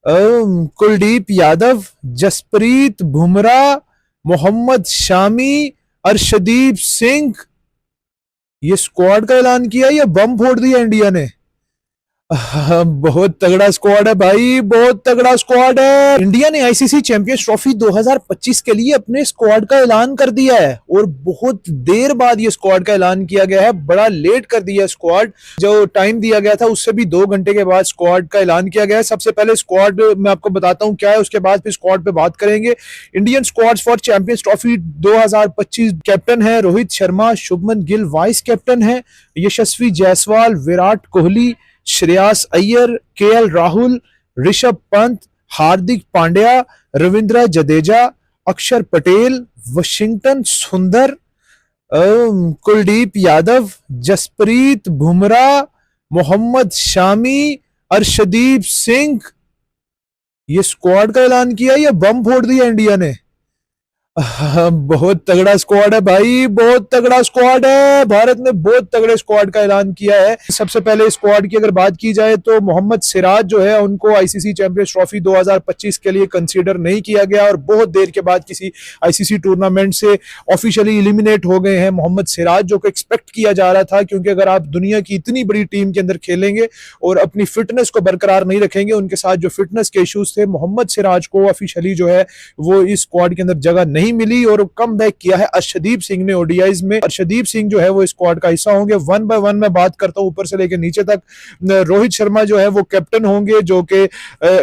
कुलदीप यादव, जसप्रीत बुमराह, मोहम्मद शामी, अर्शदीप सिंह। ये स्क्वाड का ऐलान किया या बम फोड़ दिया इंडिया ने? बहुत तगड़ा स्क्वाड है भाई, बहुत तगड़ा स्क्वाड है। इंडिया ने आईसीसी चैंपियंस ट्रॉफी 2025 के लिए अपने स्क्वाड का ऐलान कर दिया है और बहुत देर बाद ये स्क्वाड का ऐलान किया गया है। बड़ा लेट कर दिया स्क्वाड, जो टाइम दिया गया था उससे भी 2 घंटे के बाद स्क्वाड का ऐलान किया गया है। सबसे पहले स्क्वाड मैं आपको बताता हूं क्या है, उसके बाद फिर स्क्वाड पे बात करेंगे। Indian squad for champions trophy 2025 captain है रोहित शर्मा, शुभमन गिल वाइस कैप्टन है, यशस्वी जायसवाल, विराट कोहली, श्रेयस अय्यर, केएल राहुल, ऋषभ पंत, हार्दिक पांड्या, रविंद्र जडेजा, अक्षर पटेल, वशिंगटन सुंदर, कुलदीप यादव, जसप्रीत बुमराह, मोहम्मद शामी, अर्शदीप सिंह। ये स्क्वाड का ऐलान किया या बम फोड़ दिया इंडिया ने? बहुत तगड़ा स्क्वाड है भाई, बहुत तगड़ा स्क्वाड है। भारत ने बहुत तगड़े स्क्वाड का ऐलान किया है। सबसे पहले स्क्वाड की अगर बात की जाए तो मोहम्मद सिराज जो है उनको आईसीसी चैंपियंस ट्रॉफी 2025 के लिए कंसीडर नहीं किया गया और बहुत देर के बाद किसी आईसीसी टूर्नामेंट से ऑफिशियली एलिमिनेट हो गए हैं मोहम्मद सिराज, जो को एक्सपेक्ट किया जा रहा था, क्योंकि अगर आप दुनिया की इतनी बड़ी टीम के अंदर खेलेंगे और अपनी फिटनेस को बरकरार नहीं रखेंगे, उनके साथ जो फिटनेस के इश्यूज थे, मोहम्मद सिराज को ऑफिशियली जो है वो इस स्क्वाड के अंदर जगह नहीं मिली और कम बैक किया है अर्शदीप सिंह ने ओडीआईज में। अर्शदीप सिंह जो है वो स्क्वाड का हिस्सा होंगे। वन बाय वन मैं बात करता हूं ऊपर से लेकर नीचे तक। रोहित शर्मा जो है वो कैप्टन होंगे, जो कि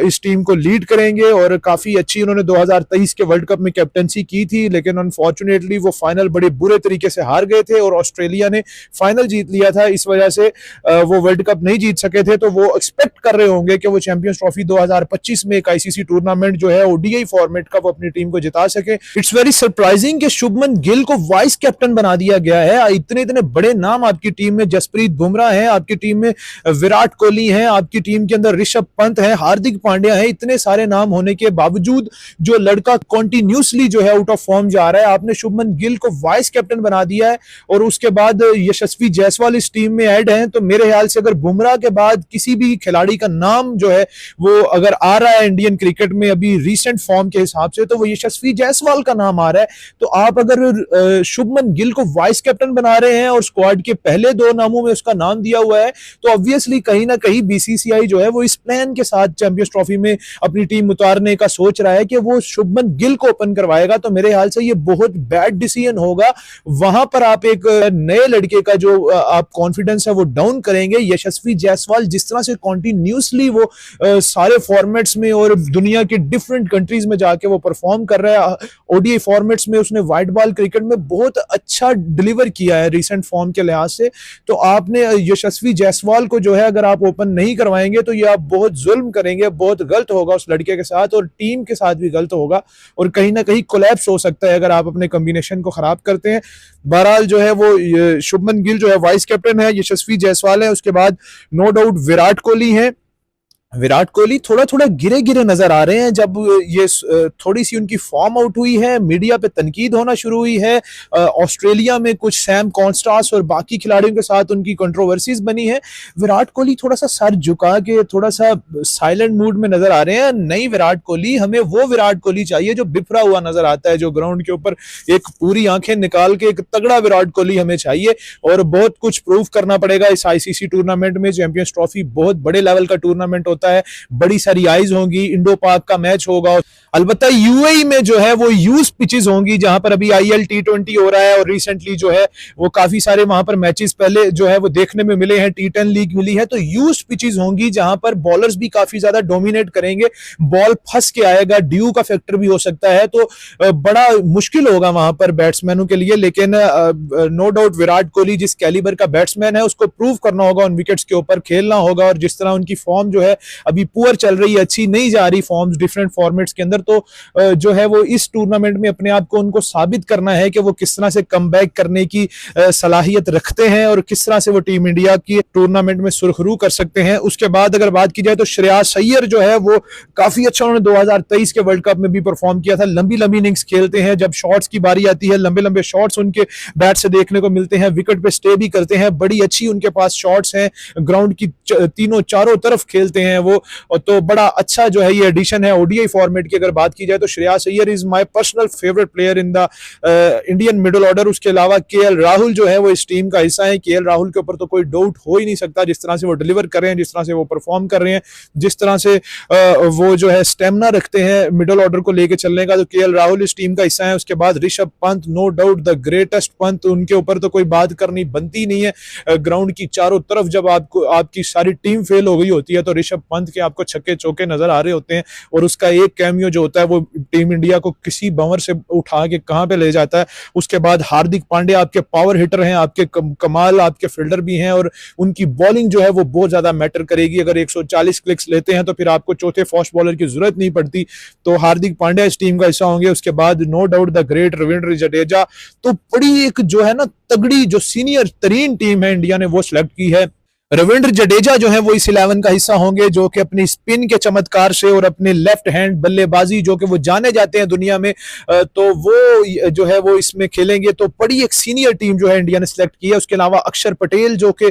इस टीम को लीड करेंगे और काफी अच्छी उन्होंने 2023 के वर्ल्ड कप में कैप्टनसी की थी, लेकिन अनफॉर्चुनेटली वो फाइनल बड़े बुरे तरीके से हार गए थे और ऑस्ट्रेलिया ने फाइनल जीत लिया था, इस वजह से वो वर्ल्ड कप नहीं जीत सके थे। तो वो एक्सपेक्ट कर रहे होंगे कि वो चैंपियंस ट्रॉफी 2025 में एक आईसीसी टूर्नामेंट जो है ओडीआई फॉर्मेट का वो अपनी टीम को जिता सके। इट्स वेरी सरप्राइजिंग कि शुभमन गिल को वाइस कैप्टन बना दिया गया है। इतने इतने बड़े नाम आपकी टीम में, जसप्रीत बुमराह है आपकी टीम में, विराट कोहली है आपकी टीम के अंदर, ऋषभ पंत है, हार्दिक पांड्या है, इतने सारे नाम होने के बावजूद जो लड़का कॉन्टिन्यूसली जो है आउट ऑफ फॉर्म जा रहा है, आपने शुभमन गिल को वाइस कैप्टन बना दिया है और उसके बाद यशस्वी जायसवाल इस टीम में ऐड है। तो मेरे ख्याल से अगर बुमराह के बाद किसी भी खिलाड़ी का नाम जो है वो अगर आ रहा है इंडियन क्रिकेट में अभी रिसेंट फॉर्म के हिसाब से, तो वो यशस्वी जायसवाल का नाम आ रहा है। तो आप अगर शुभमन गिल को वाइस कैप्टन बना रहे हैं और स्क्वाड के पहले 2 नामों में उसका नाम दिया हुआ है, तो ऑब्वियसली कहीं ना कहीं बीसीसीआई जो है वो इस प्लान के साथ चैंपियंस ट्रॉफी में अपनी टीम उतारने का सोच रहा है कि वो शुभमन गिल को ओपन करवाएगा। तो मेरे ख्याल से ये बहुत बैड डिसीजन होगा। वहां पर आप एक नए लड़के का जो आप कॉन्फिडेंस है वो डाउन करेंगे। यशस्वी जायसवाल जिस तरह से कॉन्टिन्यूसली वो सारे फॉर्मेट्स में और दुनिया के डिफरेंट कंट्रीज में जाके वो परफॉर्म कर रहा है, ओडीआई फॉर्मेट्स में उसने व्हाइट बॉल क्रिकेट में बहुत अच्छा डिलीवर किया है रिसेंट फॉर्म के लिहाज से। तो आपने यशस्वी जायसवाल को जो है अगर आप ओपन नहीं करवाएंगे तो ये आप बहुत जुल्म करेंगे, बहुत गलत होगा उस लड़के के साथ और टीम के साथ भी गलत होगा और कहीं ना कहीं कोलैप्स हो सकता है अगर आप अपने कॉम्बिनेशन को खराब करते हैं। बहरहाल जो है वो शुभमन गिल जो है वाइस कैप्टन है, यशस्वी जायसवाल है, उसके बाद नो डाउट विराट कोहली है। विराट कोहली थोड़ा थोड़ा गिरे गिरे नजर आ रहे हैं। जब ये थोड़ी सी उनकी फॉर्म आउट हुई है, मीडिया पे तनकीद होना शुरू हुई है, ऑस्ट्रेलिया में कुछ सैम कॉन्स्टास और बाकी खिलाड़ियों के साथ उनकी कंट्रोवर्सीज बनी है, विराट कोहली थोड़ा सा सर झुका के थोड़ा सा साइलेंट मूड में नजर आ रहे हैं। नहीं विराट कोहली, हमें वो विराट कोहली चाहिए जो बिफरा हुआ नजर आता है, जो ग्राउंड के ऊपर एक पूरी आंखें निकाल के एक तगड़ा विराट कोहली हमें चाहिए और बहुत कुछ प्रूव करना पड़ेगा इस आईसीसी टूर्नामेंट में। चैंपियंस ट्रॉफी बहुत बड़े लेवल का टूर्नामेंट होता है, बड़ी सारी आइज होंगी, इंडो पाक का मैच होगा, अलबत्ता यूएई में जो है वो यूज पिचेस होंगी जहां पर अभी आईएल टी20 हो रहा है और रिसेंटली जो है वो काफी सारे वहां पर मैचेस पहले जो है वो देखने में मिले हैं, टी10 लीग मिली है। तो यूज पिचेस होंगी जहां पर बॉलर्स भी काफी ज्यादा डोमिनेट करेंगे, बॉल फंस के आएगा, ड्यू का फैक्टर भी हो सकता है, तो बड़ा मुश्किल होगा वहां पर बैट्समैनों के लिए। लेकिन नो डाउट विराट कोहली जिस कैलिबर का बैट्समैन है उसको प्रूव करना होगा, उन विकेट्स के ऊपर खेलना होगा और जिस तरह उनकी फॉर्म जो है अभी पुअर चल रही है, अच्छी नहीं जा रही फॉर्म्स डिफरेंट फॉर्मेट्स के अंदर, तो जो है वो इस टूर्नामेंट में अपने आप को उनको साबित करना है कि वो किस तरह से कमबैक करने की सलाहियत रखते हैं और किस तरह से वो टीम इंडिया की टूर्नामेंट में सुरखरू कर सकते हैं। उसके बाद अगर बात की जाए तो श्रेयस अय्यर जो है वो काफी अच्छा उन्होंने 2023 के वर्ल्ड कप में भी परफॉर्म किया था। लंबी लंबी इनिंग्स खेलते हैं, जब शॉट्स की बारी आती है लंबे लंबे शॉट्स उनके बैट से देखने को मिलते हैं, विकेट पे स्टे भी करते हैं, बड़ी अच्छी उनके पास शॉट्स हैं, ग्राउंड की तीनों चारों तरफ खेलते हैं वो। तो बड़ा अच्छा जो है ये एडिशन है ओडीआई फॉर्मेट की। अगर बात की जाए तो Shreyas Iyer is my personal favourite player in the Indian middle order. उसके अलावा केएल राहुल जो है वो इस टीम का हिस्सा है। केएल राहुल के ऊपर तो कोई डाउट हो ही नहीं सकता, जिस तरह से वो डिलीवर कर रहे हैं, जिस तरह से वो परफॉर्म कर रहे हैं, जिस तरह से वो जो है स्टेमिना रखते हैं मिडिल ऑर्डर को लेके चलने का। तो केएल राहुल इस टीम का हिस्सा है। उसके बाद Rishabh Pant, no doubt the greatest Pant, उनके ऊपर तो कोई बात करनी बनती नहीं है। ग्राउंड की चारों तरफ जब आपको आपकी सारी टीम फेल हो गई होती है तो ऋषभ पंत के आपको छक्के चौके नजर आ रहे होते हैं और उसका एक कैमियो जो होता है वो टीम इंडिया को किसी बंवर से उठा के कहां पे ले जाता है। उसके बाद हार्दिक पांड्या आपके पावर हिटर हैं, आपके कमाल आपके फील्डर भी हैं और उनकी बॉलिंग जो है वो बहुत ज्यादा मैटर करेगी। अगर 140 क्लिक्स लेते हैं तो फिर आपको चौथे फास्ट बॉलर की जरूरत नहीं पड़ती। तो हार्दिक पांड्या इस टीम का हिस्सा होंगे। उसके बाद no doubt the great Ravindra Jadeja. तो बड़ी एक जो है ना तगड़ी जो सीनियर तरीन टीम है इंडिया ने वो सिलेक्ट की है। रविंद्र जडेजा जो है वो इस 11 का हिस्सा होंगे, जो कि अपनी स्पिन के चमत्कार से और अपने लेफ्ट हैंड बल्लेबाजी जो कि वो जाने जाते हैं दुनिया में, तो वो जो है वो इसमें खेलेंगे। तो बड़ी एक सीनियर टीम जो है इंडिया ने सिलेक्ट की है। उसके अलावा अक्षर पटेल जो कि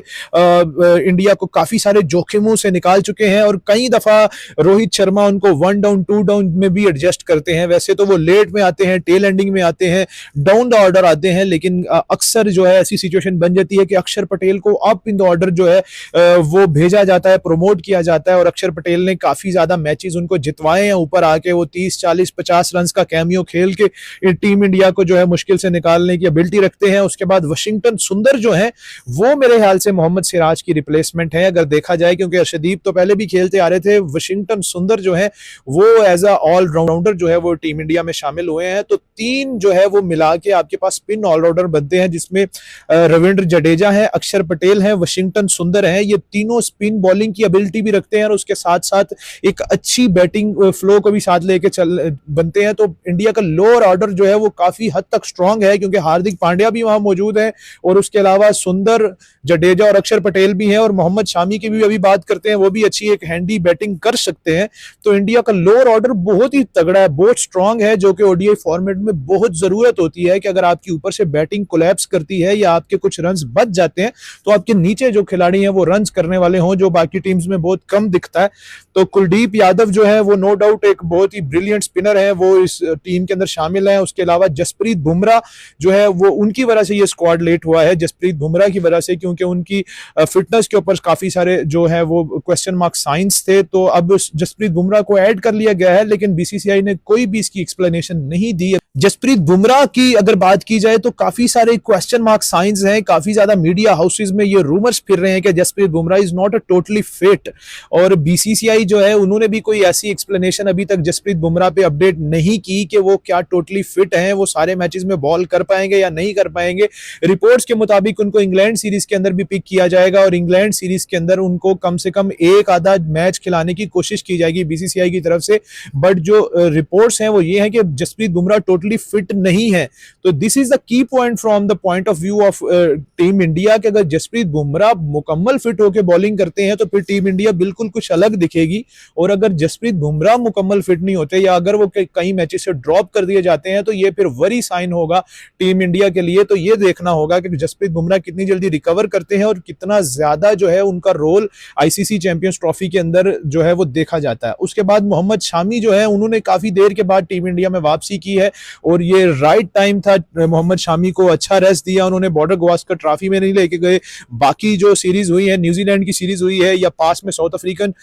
इंडिया को काफी सारे जोखिमों से निकाल चुके हैं और कई दफा रोहित शर्मा उनको 1 डाउन 2 डाउन में भी एडजस्ट करते हैं। वैसे तो वो लेट में आते हैं, टेल एंडिंग में आते हैं, डाउन द ऑर्डर आते हैं, लेकिन अक्सर जो है ऐसी सिचुएशन बन जाती है कि अक्षर पटेल को अप इन द ऑर्डर जो है वो भेजा जाता है, प्रमोट किया जाता है। और अक्षर पटेल ने काफी ज्यादा मैचेस उनको जितवाए हैं ऊपर आके। वो 30 40 50 रन का कैमियो खेल के टीम इंडिया को जो है मुश्किल से निकालने की एबिलिटी रखते हैं। उसके बाद वाशिंगटन सुंदर जो है वो मेरे ख्याल से मोहम्मद सिराज की रिप्लेसमेंट है अगर देखा जाए, क्योंकि अर्शदीप तो पहले भी खेलते आ रहे थे। वाशिंगटन सुंदर जो है वो एज अ ऑलराउंडर जो है वो टीम इंडिया में शामिल हुए हैं। तो तीन जो है वो मिला के आपके पास स्पिन ऑलराउंडर बनते हैं, जिसमें रविंद्र जडेजा है, अक्षर पटेल है, वाशिंगटन सुंदर है। ये तीनों स्पिन बॉलिंग की एबिलिटी भी रखते हैं और उसके साथ साथ एक अच्छी बैटिंग फ्लो को भी साथ लेके चल बनते हैं। तो इंडिया का लोअर ऑर्डर जो है वो काफी हद तक स्ट्रांग है, क्योंकि हार्दिक पांड्या भी वहां मौजूद है और उसके अलावा सुंदर, जडेजा और अक्षर पटेल भी हैं। और मोहम्मद शामी की भी अभी बात करते हैं, वो भी अच्छी एक हैंडी बैटिंग कर सकते हैं। तो इंडिया का लोअर ऑर्डर बहुत ही तगड़ा है, बहुत स्ट्रांग है, जो कि ओडीआई फॉर्मेट में बहुत जरूरत होती है कि अगर आपकी ऊपर से बैटिंग कोलैप्स करती है या आपके कुछ रन्स बच जाते हैं तो आपके नीचे जो खिलाड़ी हैं वो रन्स करने वाले हों, जो बाकी टीम्स में बहुत कम दिखता है। तो कुलदीप यादव जो है वो नो डाउट एक बहुत ही ब्रिलियंट स्पिनर है, वो इस टीम के अंदर शामिल है। उसके अलावा जसप्रीत बुमराह जो है वो उनकी वजह से ये स्क्वाड लेट हुआ है, जसप्रीत बुमराह की वजह से, क्योंकि उनकी फिटनेस के ऊपर काफी सारे जो है वो क्वेश्चन मार्क साइंस थे। तो अब जसप्रीत बुमराह को ऐड कर लिया गया है, लेकिन बीसीसीआई ने कोई भी इसकी एक्सप्लेनेशन नहीं दी। जसप्रीत बुमराह की अगर बात की जाए तो काफी सारे क्वेश्चन मार्क साइंस हैं, काफी ज्यादा मीडिया हाउसेस में ये रूमर्स फिर रहे हैं कि Jasprit Bumrah is not a totally fit, और बीसीसीआई जो है उन्होंने भी कोई ऐसी एक्सप्लेनेशन अभी तक जसप्रीत बुमराह पे अपडेट नहीं की कि वो क्या टोटली फिट हैं, वो सारे मैचेस में बॉल कर पाएंगे या नहीं कर पाएंगे। रिपोर्ट्स के मुताबिक उनको इंग्लैंड सीरीज के अंदर भी पिक किया जाएगा और इंग्लैंड सीरीज के अंदर उनको कम से कम एक आधा मैच खिलाने की कोशिश की जाएगी बीसीसीआई की तरफ से। बट जो रिपोर्ट्स हैं वो ये हैं कि जसप्रीत बुमराह टोटली फिट नहीं है। तो this is the key point from the point of view of team India कि अगर जसप्रीत बुमराह मुकम्मल फिट होकर बॉलिंग करते हैं तो फिर टीम इंडिया बिल्कुल कुछ अलग दिखेगी। और अगर जसप्रीत बुमराह मुकम्मल फिट नहीं होते या अगर वो कई मैचेस से ड्रॉप कर दिए जाते हैं तो ये फिर वरी साइन होगा टीम इंडिया के लिए। तो ये देखना होगा कि जसप्रीत बुमराह कितनी जल्दी रिकवर करते हैं और कितना ज्यादा जो है उनका रोल आईसीसी चैंपियंस ट्रॉफी के अंदर जो है वो देखा जाता है। उसके बाद मोहम्मद शामी जो है उन्होंने काफी देर के बाद टीम इंडिया में वापसी की है और ये राइट टाइम था। मोहम्मद शामी को अच्छा रेस्ट दिया उन्होंने, बॉर्डर गवास्कर ट्रॉफी में नहीं लेके गए। बाकी जो सीरीज हुई है, न्यूजीलैंड की सीरीज हुई है या पास में साउथ अफ्रीकन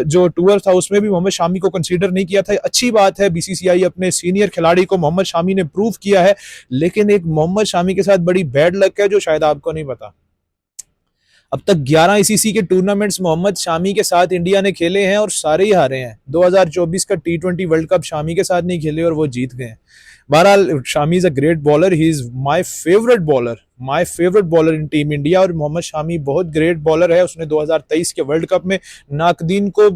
जो टूर था उसमें भी मोहम्मद शामी को कंसीडर नहीं किया था। अच्छी बात है, बीसीसीआई अपने सीनियर खिलाड़ी को मोहम्मद शामी ने प्रूव किया है, लेकिन एक मोहम्मद शामी के साथ बड़ी बैड लक है जो शायद आपको नहीं पता। अब तक 11 आईसीसी के टूर्नामेंट्स मोहम्मद शामी के साथ इंडिया ने खेले हैं और सारे ही हारे हैं। 2024 का T20 वर्ल्ड कप शामी के साथ नहीं खेले और वो जीत गए। बहरहाल Shami is a great bowler, he is my favourite bowler. My favourite bowler in team India. और मोहम्मद शामी बहुत ग्रेट बॉलर है, उसने 2023 के वर्ल्ड कप में नाकदीन को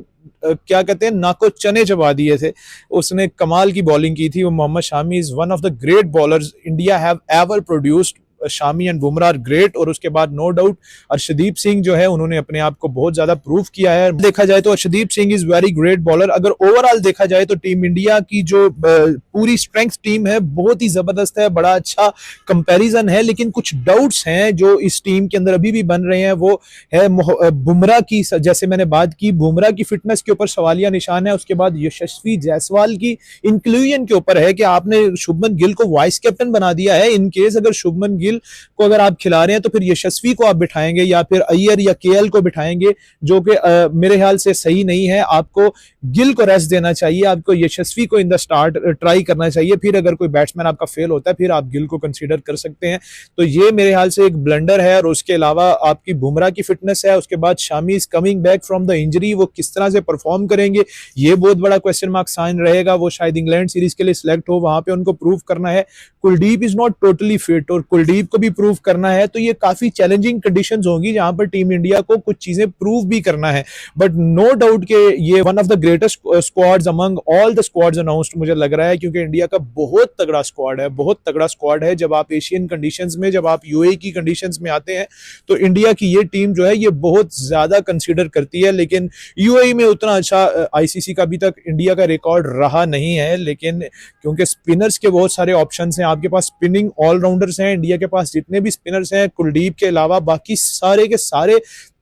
क्या कहते हैं, नाको चने चबा दिए थे, उसने कमाल की बॉलिंग की थी। वो Mohammed Shami is one of the great bowlers India have ever produced. Shami and Bumrah are great. और उसके बाद नो डाउट अर्शदीप सिंह जो है उन्होंने अपने आप को बहुत ज्यादा प्रूव किया है। देखा जाए तो Arshdeep Singh is very great bowler. अगर ओवरऑल देखा जाए तो टीम इंडिया की जो पूरी स्ट्रेंथ टीम है बहुत ही जबरदस्त है, बड़ा अच्छा कंपैरिजन है। लेकिन कुछ डाउट्स हैं जो इस टीम के अंदर अभी भी बन रहे हैं, वो है बुमराह की। जैसे मैंने बात की, बुमराह की फिटनेस के ऊपर सवालिया निशान है। उसके बाद यशस्वी जायसवाल की इंक्लूजन के ऊपर है कि आपने शुभमन गिल को वाइस कैप्टन बना दिया है। इन केस अगर शुभमन गिल को अगर आप खिला रहे हैं तो फिर यशस्वी को आप बिठाएंगे या फिर अय्यर या केएल को बिठाएंगे, जो कि मेरे ख्याल से सही नहीं है। आपको गिल को रेस्ट देना चाहिए, आपको यशस्वी को इन द स्टार्ट ट्राई करना चाहिए। फिर अगर कोई बैट्समैन आपका फेल होता है फिर आप गिल को कंसीडर कर सकते हैं। तो ये मेरे ख्याल से एक ब्लंडर है। और उसके अलावा आपकी बुमराह की फिटनेस है, उसके बाद Shami is coming back from the injury, वो किस तरह से परफॉर्म करेंगे ये बहुत बड़ा क्वेश्चन मार्क साइन रहेगा। वो शायद इंग्लैंड सीरीज के लिए सिलेक्ट हो, वहां पे उनको प्रूव करना है। Kuldeep is not totally fit और कुलदीप को भी प्रूव करना है। तो ये काफी चैलेंजिंग कंडीशंस होंगी जहां पर टीम इंडिया को कुछ चीजें प्रूव भी करना है। बट नो डाउट के ये one of the greatest squads among all the squads announced मुझे लग रहा है, क्योंकि इंडिया का बहुत तगड़ा स्क्वाड है, बहुत तगड़ा स्क्वाड है। जब आप एशियन कंडीशंस में, जब आप यूएई की कंडीशंस में आते हैं तो इंडिया की ये टीम जो है ये बहुत ज्यादा कंसीडर करती है। लेकिन यूएई में उतना अच्छा आईसीसी का अभी तक इंडिया का रिकॉर्ड रहा नहीं है। लेकिन क्योंकि स्पिनर्स के बहुत सारे ऑप्शंस हैं, आपके पास स्पिनिंग ऑलराउंडर्स हैं, इंडिया के पास जितने भी स्पिनर्स हैं कुलदीप के अलावा बाकी सारे के सारे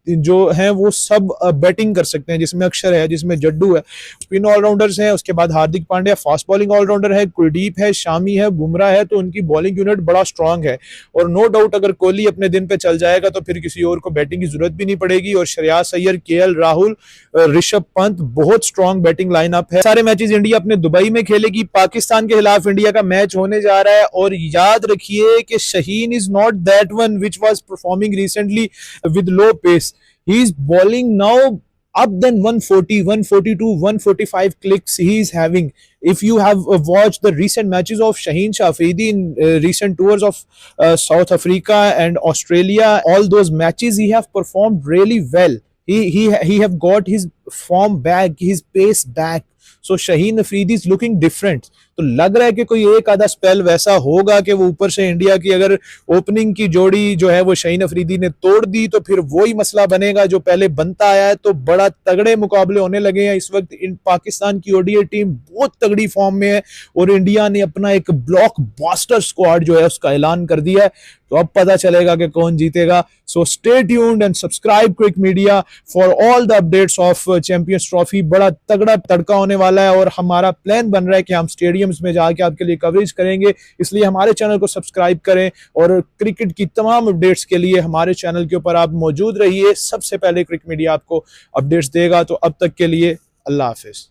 जो हैं वो सब बैटिंग कर सकते हैं, जिसमें अक्षर है, जिसमें जड्डू है, स्पिन ऑलराउंडर्स हैं। उसके बाद Hardik Pandya fast bowling allrounder है, कुलदीप है, शामी है, बुमराह है। तो उनकी बॉलिंग यूनिट बड़ा स्ट्रांग है। और नो डाउट अगर कोहली अपने दिन पे चल जाएगा तो फिर किसी और को बैटिंग की जरूरत भी नहीं पड़ेगी। और श्रेयस अय्यर, केएल राहुल, ऋषभ पंत, बहुत स्ट्रांग बैटिंग लाइनअप है। सारे मैचेस इंडिया अपने दुबई में खेलेगी। पाकिस्तान के खिलाफ इंडिया का मैच होने जा रहा है। और याद रखिए कि Shaheen is not that one which was performing recently with low pace. He is bowling now up than 140, 142, 145 clicks he is having. If you have watched the recent matches of Shaheen Shah Afridi in recent tours of South Africa and Australia, all those matches he have performed really well. He have got his form back, his pace back. So Shaheen Afridi is looking different. तो लग रहा है कि कोई एक आधा spell वैसा होगा कि वो ऊपर से इंडिया की अगर ओपनिंग की जोड़ी जो है वो शाहीन अफरीदी ने तोड़ दी तो फिर वही मसला बनेगा जो पहले बनता आया है। तो बड़ा तगड़े मुकाबले होने लगे हैं इस वक्त। इन पाकिस्तान की ओडीआई टीम बहुत तगड़ी फॉर्म में है और इंडिया ने अपना एक ब्लॉकबस्टर स्क्वाड जो है उसका ऐलान कर दिया है। तो अब पता चलेगा कि कौन जीतेगा। So stay tuned and subscribe Cric Media for all the updates of Champions Trophy. बड़ा तगड़ा तड़का होने वाला है और हमारा प्लान बन रहा है कि हम स्टेडियम्स में जाके आपके लिए कवरेज करेंगे। इसलिए हमारे चैनल को सब्सक्राइब करें और क्रिकेट की तमाम अपडेट्स के लिए हमारे चैनल के ऊपर आप मौजूद रहिए। सबसे पहले क्रिक मीडिया आपको अपडेट्स देगा। तो अब तक के लिए अल्लाह हाफिज।